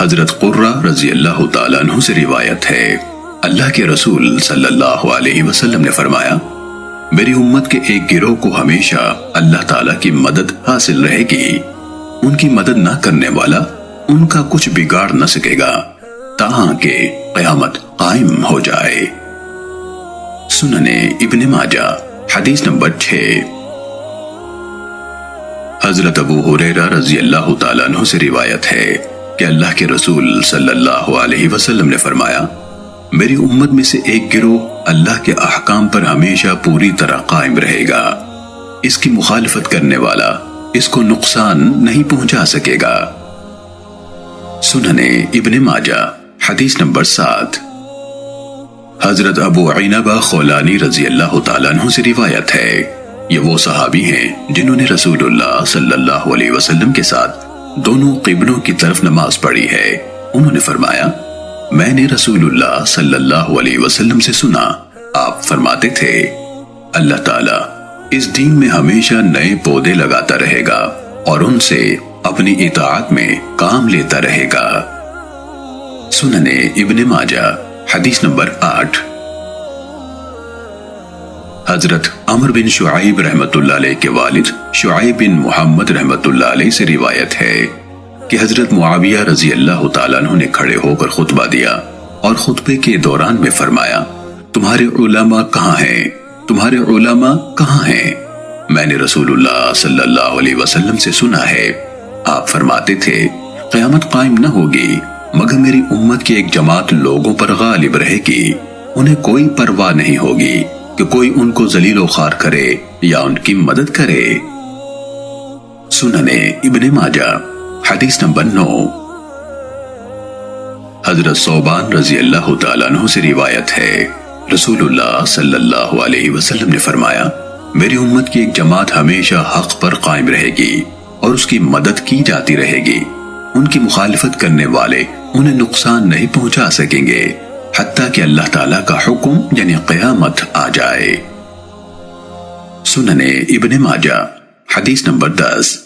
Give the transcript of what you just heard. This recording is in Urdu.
حضرت قرہ رضی اللہ تعالیٰ عنہ سے روایت ہے، اللہ کے رسول صلی اللہ علیہ وسلم نے فرمایا، میری امت کے ایک گروہ کو ہمیشہ اللہ تعالیٰ کی مدد حاصل رہے گی، ان کی مدد نہ کرنے والا ان کا کچھ بگاڑ نہ سکے گا تاہاں کہ قیامت قائم ہو جائے۔ سننے ابن ماجہ حدیث نمبر 6۔ حضرت ابو ہریرہ رضی اللہ تعالیٰ عنہ سے روایت ہے کہ اللہ کے رسول صلی اللہ علیہ وسلم نے فرمایا، میری امت میں سے ایک گروہ اللہ کے احکام پر ہمیشہ پوری طرح قائم رہے گا، اس کی مخالفت کرنے والا اس کو نقصان نہیں پہنچا سکے گا۔ سننے ابن ماجہ حدیث نمبر 7۔ حضرت ابو عنبہ خولانی رضی اللہ تعالیٰ عنہ سے روایت ہے، یہ وہ صحابی ہیں جنہوں نے رسول اللہ صلی اللہ علیہ وسلم کے ساتھ دونوں قبلوں کی طرف نماز پڑھی ہے۔ انہوں نے فرمایا، میں نے رسول اللہ صلی اللہ علیہ وسلم سے سنا، آپ فرماتے تھے، اللہ تعالیٰ اس دین میں ہمیشہ نئے پودے لگاتا رہے گا اور ان سے اپنی اطاعت میں کام لیتا رہے گا۔ سننے ابن ماجہ حدیث نمبر 8۔ حضرت عمر بن شعیب رحمت اللہ علیہ کے والد شعیب بن محمد رحمت اللہ علیہ سے روایت ہے کہ حضرت معاویہ رضی اللہ تعالیٰ عنہ نے کھڑے ہو کر خطبہ دیا اور خطبے کے دوران میں فرمایا، تمہارے علماء کہاں ہیں؟ تمہارے علماء کہاں ہیں؟ میں نے رسول اللہ صلی اللہ علیہ وسلم سے سنا ہے، آپ فرماتے تھے، قیامت قائم نہ ہوگی مگر میری امت کی ایک جماعت لوگوں پر غالب رہے گی، انہیں کوئی پرواہ نہیں ہوگی کہ کوئی ان کو ذلیل و خوار کرے یا ان کی مدد کرے۔ سننے ابن ماجہ حدیث نمبر 9۔ حضرت ثوبان رضی اللہ تعالیٰ عنہ سے روایت ہے، رسول اللہ صلی اللہ علیہ وسلم نے فرمایا، میری امت کی ایک جماعت ہمیشہ حق پر قائم رہے گی اور اس کی مدد کی جاتی رہے گی، ان کی مخالفت کرنے والے انہیں نقصان نہیں پہنچا سکیں گے حتیٰ کہ اللہ تعالیٰ کا حکم یعنی قیامت آ جائے۔ سننے ابن ماجہ حدیث نمبر 10۔